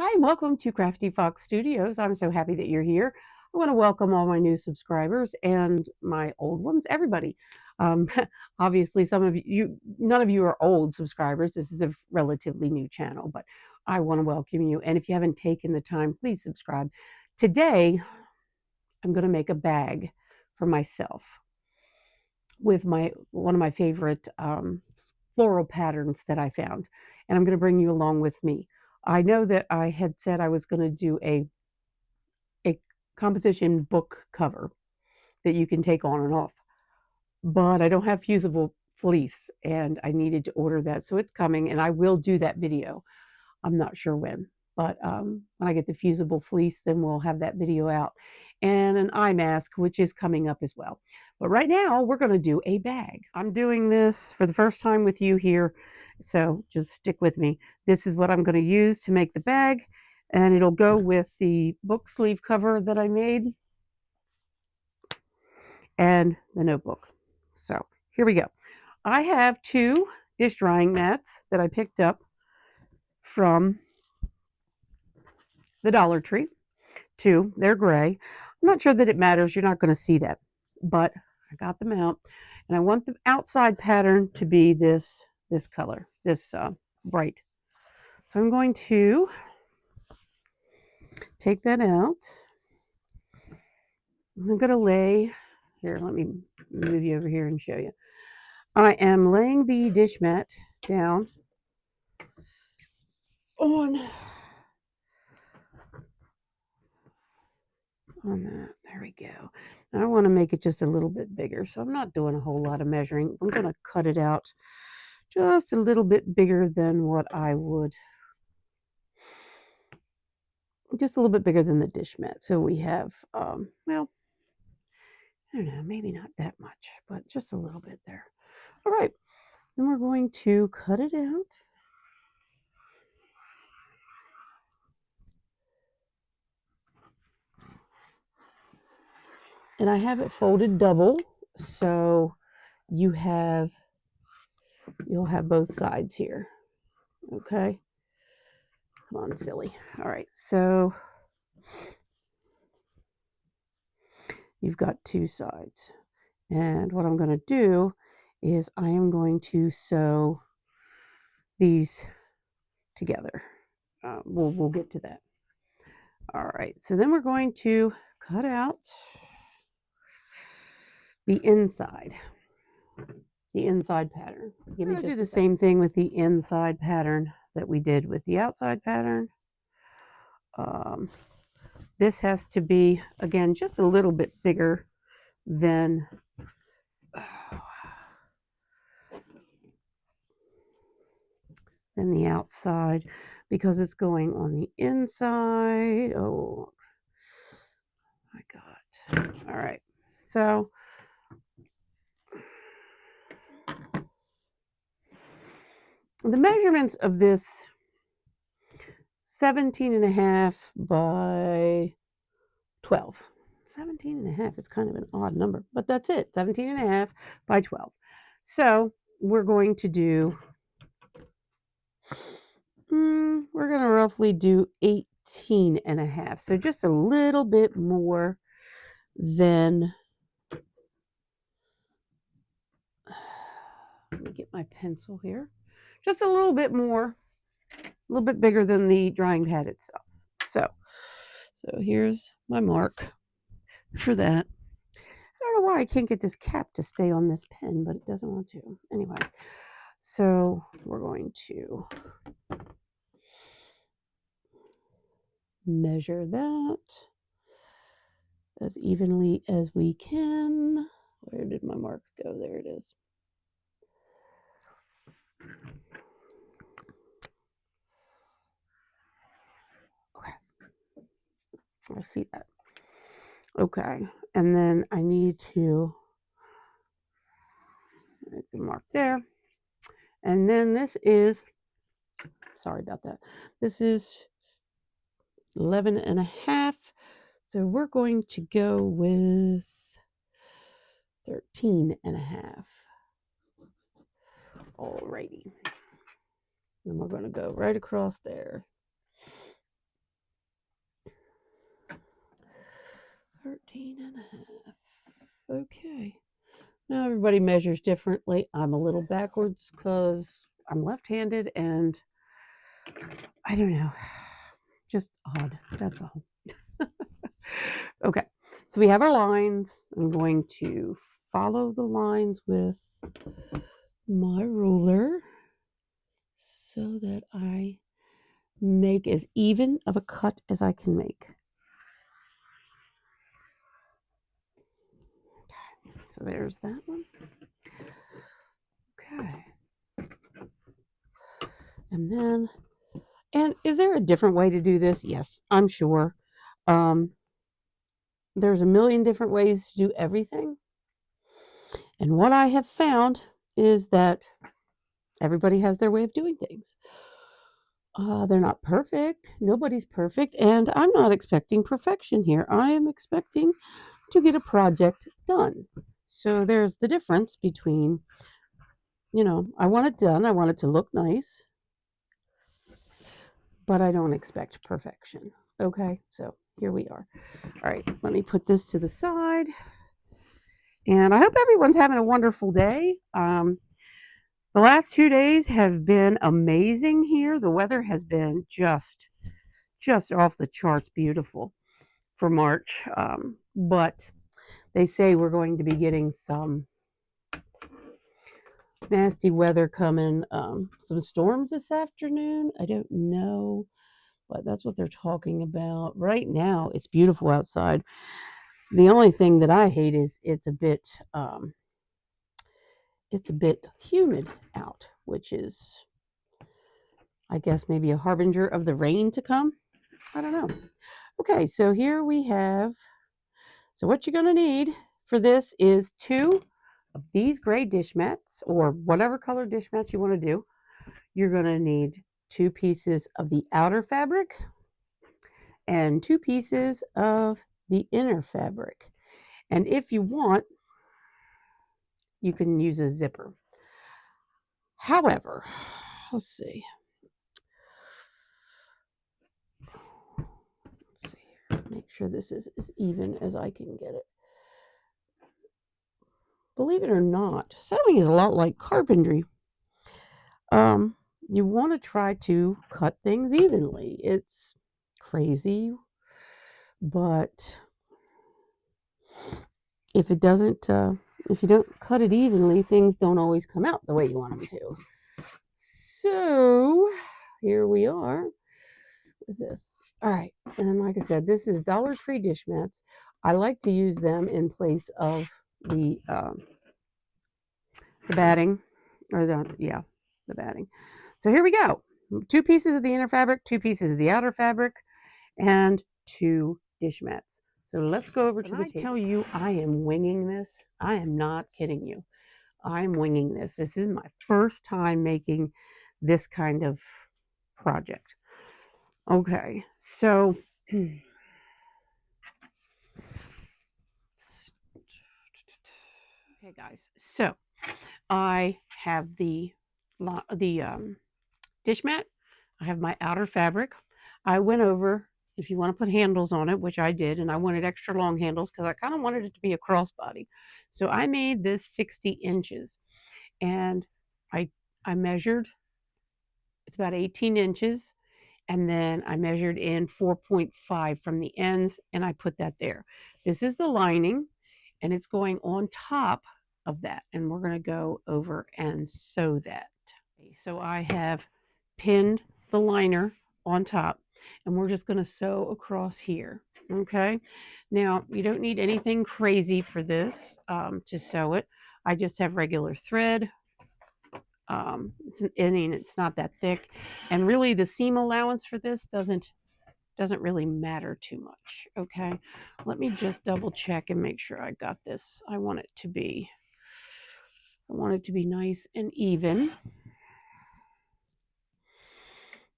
Hi, and welcome to Crafty Fox Studios. I'm so happy that you're here. I want to welcome all my new subscribers and my old ones, everybody. Um, Obviously, some of you, none of you are old subscribers. This is a relatively new channel, but I want to welcome you. And if you haven't taken the time, please subscribe. Today, I'm going to make a bag for myself with my one of my favorite floral patterns that I found, and I'm going to bring you along with me. I know that I had said I was going to do a composition book cover that you can take on and off, but I don't have fusible fleece, and I needed to order that, so it's coming, and I will do that video. I'm not sure when, but when I get the fusible fleece, then we'll have that video out, and an eye mask, which is coming up as well. But right now, we're going to do a bag. I'm doing this for the first time with you here, so just stick with me. This is what I'm going to use to make the bag, and it'll go with the book sleeve cover that I made and the notebook. So here we go. I have two dish drying mats that I picked up from the Dollar Tree. Two, they're gray. I'm not sure that it matters. You're not going to see that, but I got them out, and I want the outside pattern to be this color, this bright. So I'm going to take that out. I'm going to lay here. Let me move you over here and show you. I am laying the dish mat down on that. There we go. Now I want to make it just a little bit bigger, so I'm not doing a whole lot of measuring. I'm going to cut it out just a little bit bigger than what I would, just a little bit bigger than the dish mat. So we have, well, I don't know, maybe not that much, but just a little bit there. All right, then we're going to cut it out. And I have it folded double, so you'll have both sides here. Okay. Come on, silly. All right, so you've got two sides. And what I'm going to do is I am going to sew these together. We'll get to that. All right, so then we're going to cut out the inside pattern. We're going to do the same thing with the inside pattern that we did with the outside pattern. This has to be, again, just a little bit bigger than the outside because it's going on the inside. Oh my God. All right. So the measurements of this 17.5 by 12. 17.5 is kind of an odd number, but that's it. 17.5 by 12. So we're going to do, we're going to roughly do 18.5. So just a little bit more than, let me get my pencil here. Just a little bit more, a little bit bigger than the drying pad itself. So here's my mark for that. I don't know why I can't get this cap to stay on this pen, but it doesn't want to. Anyway, so we're going to measure that as evenly as we can. Where did my mark go? There it is. Okay. I see that. Okay. And then I need to make the mark there. And then this is, sorry about that. This is 11.5. So we're going to go with 13.5. Alrighty. And we're going to go right across there. Okay. Now everybody measures differently. I'm a little backwards because I'm left-handed and I don't know, just odd. That's all. Okay, so we have our lines. I'm going to follow the lines with my ruler so that I make as even of a cut as I can make. Okay, so there's that one. Okay. And is there a different way to do this? Yes, I'm sure. There's a million different ways to do everything. And what I have found is that everybody has their way of doing things. They're not perfect. Nobody's perfect. And I'm not expecting perfection here. I am expecting to get a project done. So there's the difference between, I want it done. I want it to look nice, but I don't expect perfection. Okay, so here we are. All right, let me put this to the side. And I hope everyone's having a wonderful day. The last 2 days have been amazing here. The weather has been just off the charts beautiful for March. But they say we're going to be getting some nasty weather coming, some storms this afternoon. I don't know, but that's what they're talking about. Right now, it's beautiful outside. The only thing that I hate is it's a bit humid out, which is, I guess, maybe a harbinger of the rain to come. I don't know. Okay, so here we have, so what you're going to need for this is 2 of these gray dish mats, or whatever color dish mats you want to do. You're going to need 2 pieces of the outer fabric and 2 pieces of the inner fabric. And if you want, you can use a zipper. However, let's see. Make sure this is as even as I can get it. Believe it or not, sewing is a lot like carpentry. You want to try to cut things evenly. It's crazy, but if it doesn't, if you don't cut it evenly, things don't always come out the way you want them to. So here we are with this. All right, and like I said, this is Dollar Tree dish mats. I like to use them in place of the batting, or the batting. So here we go. 2 pieces of the inner fabric, 2 pieces of the outer fabric, and 2 dish mats. So let's go over to the table. I tell you, I am winging this. I am not kidding you. I'm winging this. This is my first time making this kind of project. Okay, so okay, guys. So I have the dish mat. I have my outer fabric. I went over, if you want to put handles on it, which I did, and I wanted extra long handles because I kind of wanted it to be a crossbody. So I made this 60 inches, and I measured, it's about 18 inches, and then I measured in 4.5 from the ends, and I put that there. This is the lining, and it's going on top of that, and we're going to go over and sew that. So I have pinned the liner on top, and we're just going to sew across here. Okay, now you don't need anything crazy for this to sew it. I just have regular thread. It's not that thick, and really the seam allowance for this doesn't really matter too much. Okay, let me just double check and make sure I got this. I want it to be nice and even.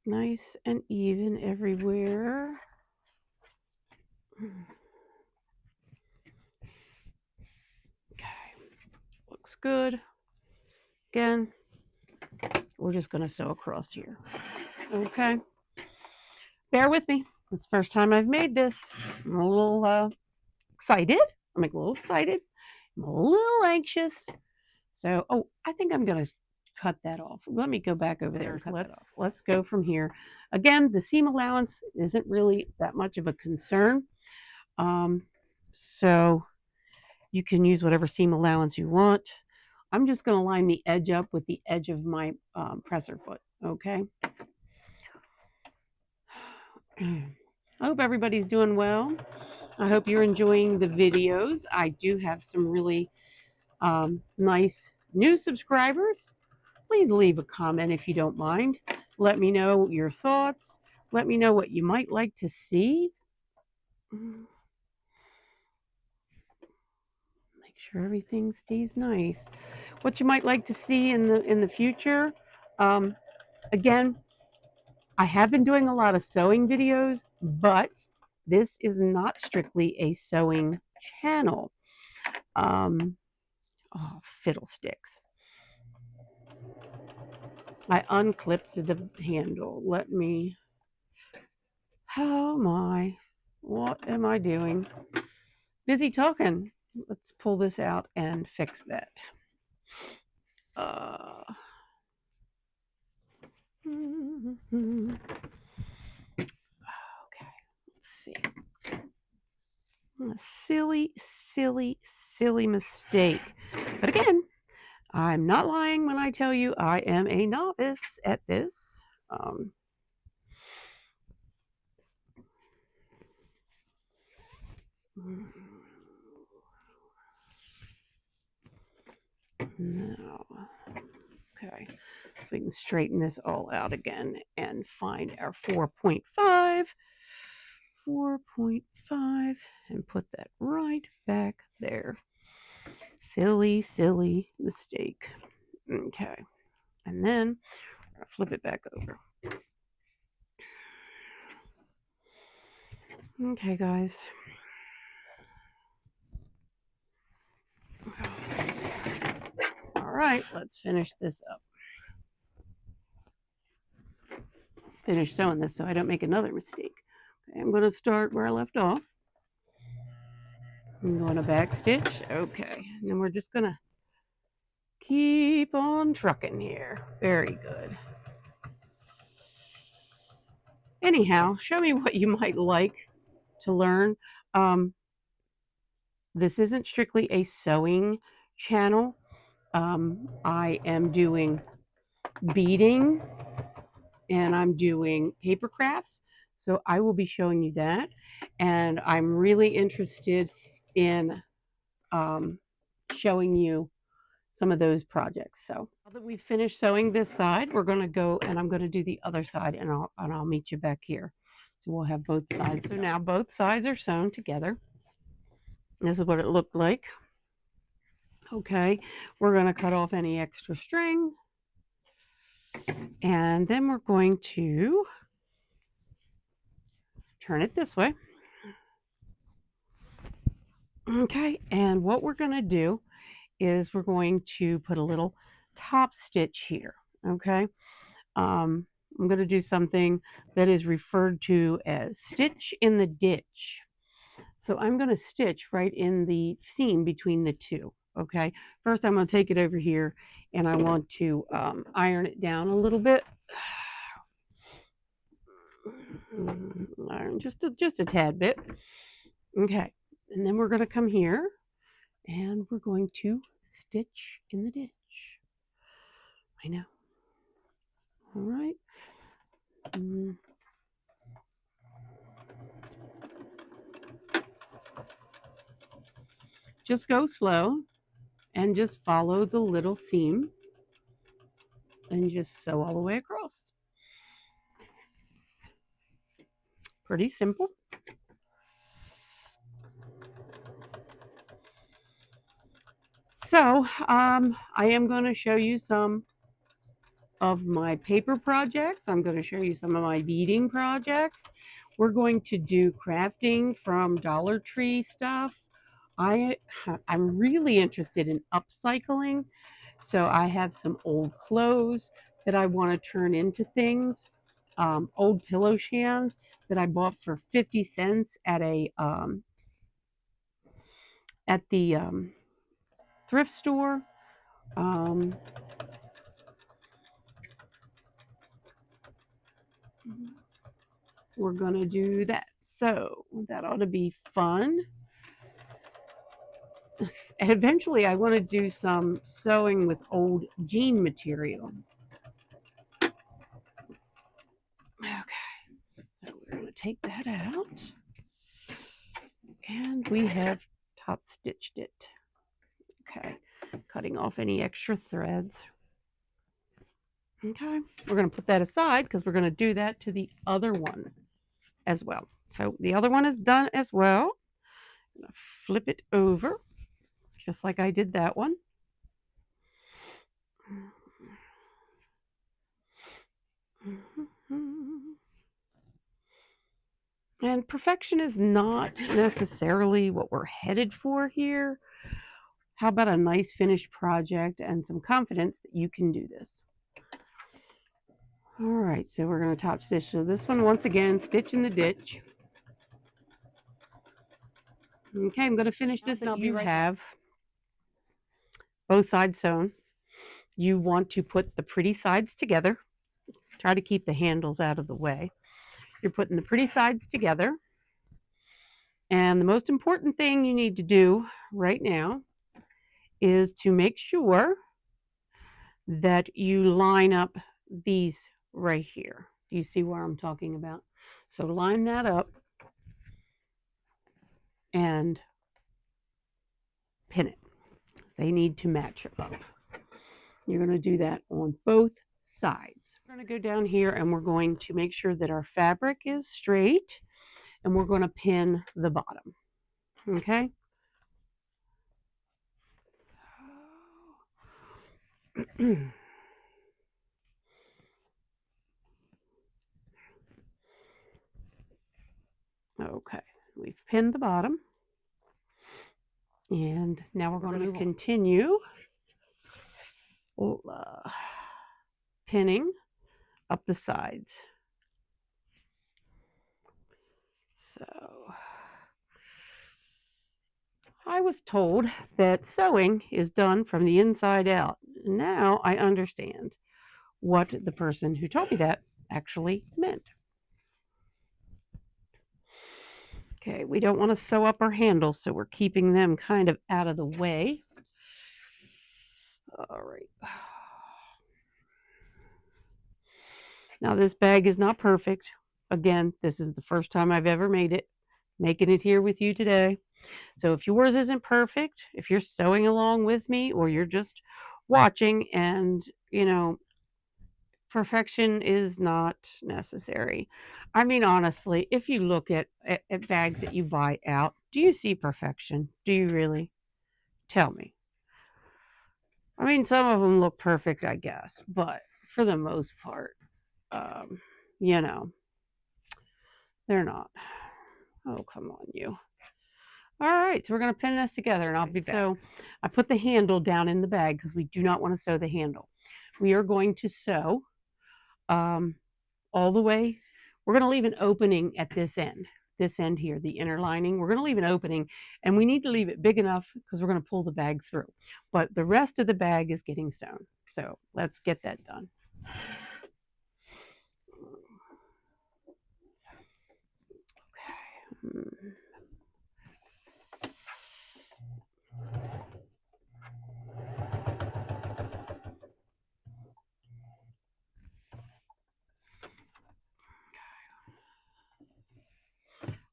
Nice and even everywhere. Okay, looks good. Again, we're just going to sew across here. Okay, bear with me. It's the first time I've made this. I'm a little excited. I'm a little excited, I'm a little anxious. So, oh, I think I'm going to cut that off. Let me go back over there and cut that off. Let's go from here. Again, the seam allowance isn't really that much of a concern. So you can use whatever seam allowance you want. I'm just going to line the edge up with the edge of my presser foot, okay? I hope everybody's doing well. I hope you're enjoying the videos. I do have some really nice new subscribers. Please leave a comment if you don't mind. Let me know your thoughts. Let me know what you might like to see. Make sure everything stays nice. What you might like to see in the future. Again, I have been doing a lot of sewing videos, but this is not strictly a sewing channel. Oh, fiddlesticks. I unclipped the handle. Let me, oh my, what am I doing? Busy talking. Let's pull this out and fix that. Okay, let's see. A silly mistake. But again, I'm not lying when I tell you I am a novice at this. Now, okay, so we can straighten this all out again and find our 4.5, 4.5, and put that right back there. Silly mistake. Okay, and then flip it back over. Okay, guys. All right, let's finish this up. Finish sewing this so I don't make another mistake. Okay, I'm going to start where I left off. I'm going to back stitch. Okay, and then we're just going to keep on trucking here. Very good. Anyhow, show me what you might like to learn. This isn't strictly a sewing channel. I am doing beading and I'm doing paper crafts. So I will be showing you that. And I'm really interested in showing you some of those projects. So now that we've finished sewing this side, we're going to go and I'm going to do the other side and I'll meet you back here. So we'll have both sides. So now both sides are sewn together. This is what it looked like. Okay, we're going to cut off any extra string. And then we're going to turn it this way. Okay, and what we're going to do is we're going to put a little top stitch here. Okay, I'm going to do something that is referred to as stitch in the ditch. So I'm going to stitch right in the seam between the two. Okay, first I'm going to take it over here and I want to iron it down a little bit. Iron just a tad bit. Okay, and then we're going to come here and we're going to stitch in the ditch. I know. All right. Just go slow and just follow the little seam and just sew all the way across. Pretty simple. So I am going to show you some of my paper projects. I'm going to show you some of my beading projects. We're going to do crafting from Dollar Tree stuff. I'm really interested in upcycling. So I have some old clothes that I want to turn into things. Old pillow shams that I bought for 50 cents at a at the thrift store. We're going to do that. So that ought to be fun. And eventually, I want to do some sewing with old jean material. Okay, so we're going to take that out. And we have top stitched it. Okay, cutting off any extra threads. Okay, we're going to put that aside because we're going to do that to the other one as well. So the other one is done as well. I'm going to flip it over just like I did that one. And perfection is not necessarily what we're headed for here. How about a nice finished project and some confidence that you can do this? All right, so we're going to top stitch. So this one, once again, stitch in the ditch. Okay, I'm going to finish this and I'll be right back. You have both sides sewn. You want to put the pretty sides together. Try to keep the handles out of the way. You're putting the pretty sides together. And the most important thing you need to do right now is to make sure that you line up these right here. Do you see where I'm talking about? So line that up and pin it. They need to match up. You're going to do that on both sides. We're going to go down here and we're going to make sure that our fabric is straight and we're going to pin the bottom. Okay? Okay, we've pinned the bottom. And now we're going to continue pinning up the sides. So I was told that sewing is done from the inside out. Now I understand what the person who told me that actually meant. Okay, we don't want to sew up our handles, so we're keeping them kind of out of the way. All right. Now this bag is not perfect. Again, this is the first time I've ever made it. Making it here with you today. So if yours isn't perfect, if you're sewing along with me or you're just watching and, perfection is not necessary. I mean, honestly, if you look at bags that you buy out, do you see perfection? Do you really? Tell me. I mean, some of them look perfect, I guess, but for the most part, you know, they're not. Oh, come on, you. All right, so we're going to pin this together and I'll be back. So I put the handle down in the bag because we do not want to sew the handle. We are going to sew all the way. We're going to leave an opening at this end here, the inner lining. We're going to leave an opening and we need to leave it big enough because we're going to pull the bag through. But the rest of the bag is getting sewn. So let's get that done. Okay.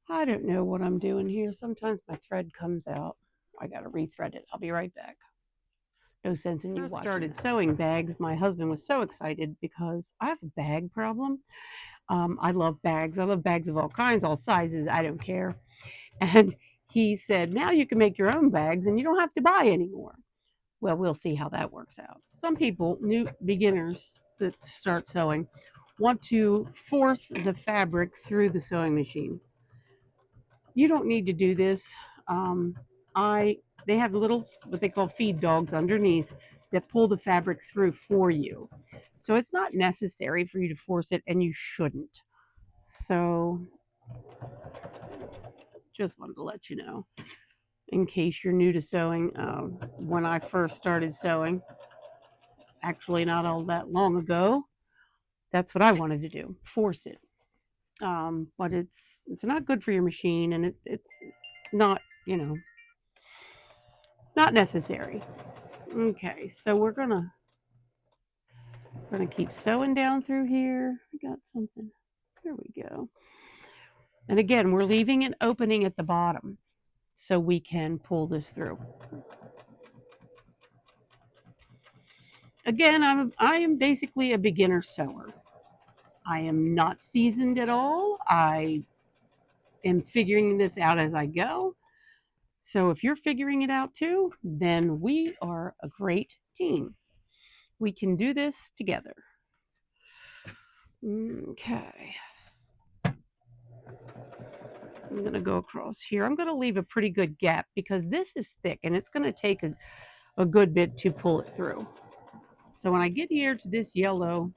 I don't know what I'm doing here. Sometimes my thread comes out. I got to rethread it. I'll be right back. No sense in you watching. I started sewing bags. My husband was so excited because I have a bag problem. I love bags. I love bags of all kinds, all sizes. I don't care. And he said, now you can make your own bags and you don't have to buy anymore. Well, we'll see how that works out. Some people, new beginners that start sewing, want to force the fabric through the sewing machine. You don't need to do this. They have little, what they call feed dogs underneath that pull the fabric through for you. So it's not necessary for you to force it, and you shouldn't. So just wanted to let you know. in case you're new to sewing. When I first started sewing, actually not all that long ago, that's what I wanted to do, force it. But it's not good for your machine, and it's not, not necessary. Okay, so we're gonna keep sewing down through here. I got something. There we go. And again, we're leaving an opening at the bottom so we can pull this through. Again, I am basically a beginner sewer. I am not seasoned at all. I am figuring this out as I go. So if you're figuring it out too, then we are a great team. We can do this together. Okay. I'm going to go across here. I'm going to leave a pretty good gap because this is thick and it's going to take a good bit to pull it through. So when I get here to this yellow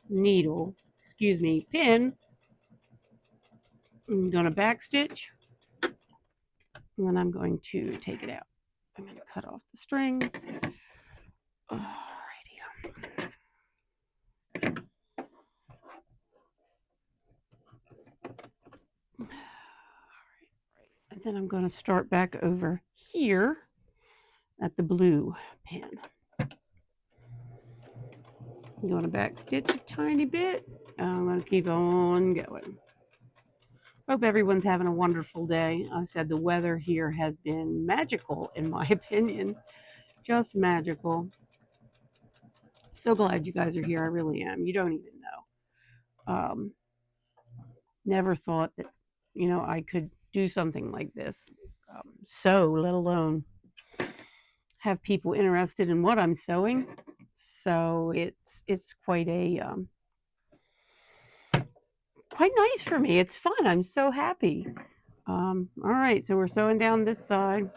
needle, pin, I'm going to backstitch and then I'm going to take it out. I'm going to cut off the strings. Alrighty. And then I'm going to start back over here at the blue pin. I'm going to backstitch a tiny bit. I'm going to keep on going. Hope everyone's having a wonderful day. I said the weather here has been magical, in my opinion. Just magical. So glad you guys are here. I really am. You don't even know. Never thought that, I could do something like this. Let alone have people interested in what I'm sewing. So it's quite quite nice for me. It's fun. I'm so happy. All right, so we're sewing down this side.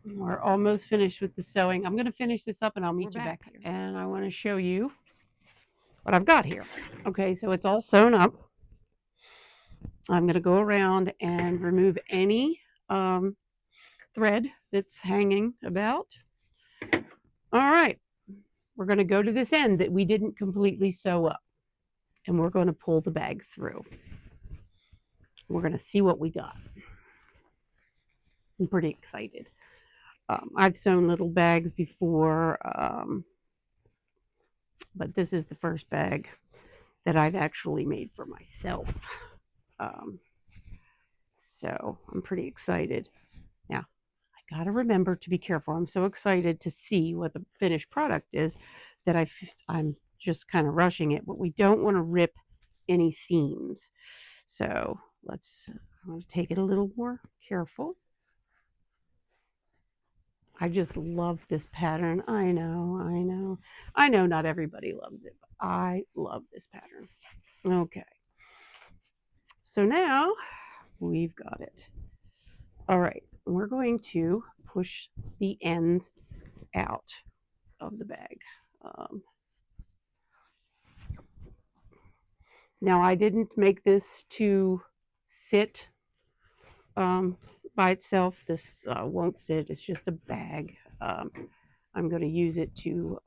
We're almost finished with the sewing. I'm going to finish this up and I'll meet you back here. And I want to show you what I've got here. Okay, so it's all sewn up. I'm going to go around and remove any thread that's hanging about. All right, we're going to go to this end that we didn't completely sew up. And we're going to pull the bag through. We're going to see what we got. I'm pretty excited. I've sewn little bags before, but this is the first bag that I've actually made for myself. So I'm pretty excited. Now, I got to remember to be careful. I'm so excited to see what the finished product is that I'm just kind of rushing it, but we don't want to rip any seams. So I'm going to take it a little more careful. I just love this pattern. I know not everybody loves it, but I love this pattern. Okay. So now we've got it. All right. We're going to push the ends out of the bag. Now I didn't make this to sit by itself. This won't sit. It's just a bag. I'm going to use it to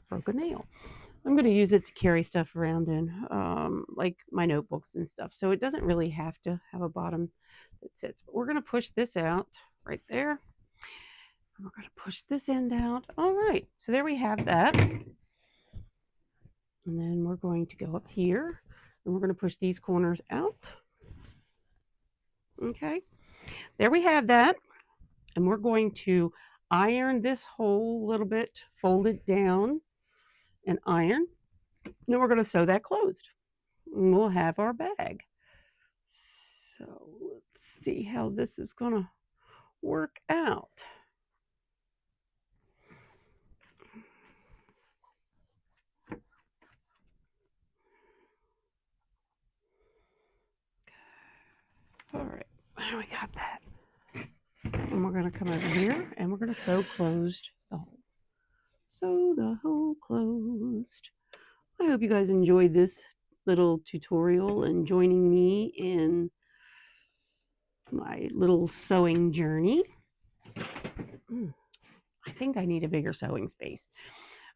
broke a nail. I'm going to use it to carry stuff around in, like my notebooks and stuff. So it doesn't really have to have a bottom that sits. But we're going to push this out right there. And we're going to push this end out. All right. So there we have that. And then we're going to go up here and we're going to push these corners out. Okay. There we have that. And we're going to iron this whole little bit, fold it down and iron. Then we're going to sew that closed. And we'll have our bag. So let's see how this is going to work out. All right, we got that. And we're going to come over here and we're going to sew closed the hole. Sew the hole closed. I hope you guys enjoyed this little tutorial and joining me in my little sewing journey. I think I need a bigger sewing space.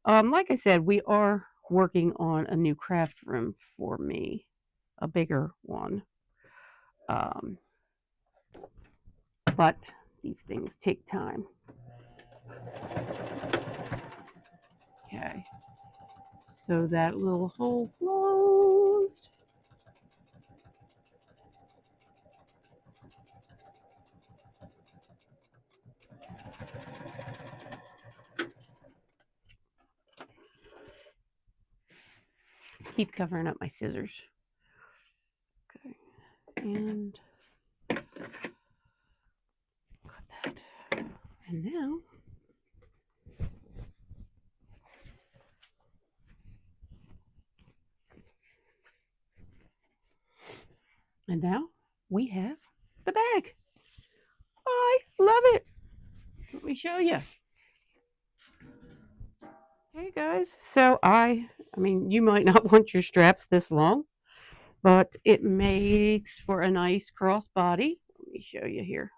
Like I said, we are working on a new craft room for me, a bigger one. Um, but these things take time. Okay, so that little hole closed. Keep covering up my scissors. Okay, and cut that. And now we have the bag. I love it. Let me show you. Hey guys, so I mean, you might not want your straps this long, but it makes for a nice crossbody. Let me show you here.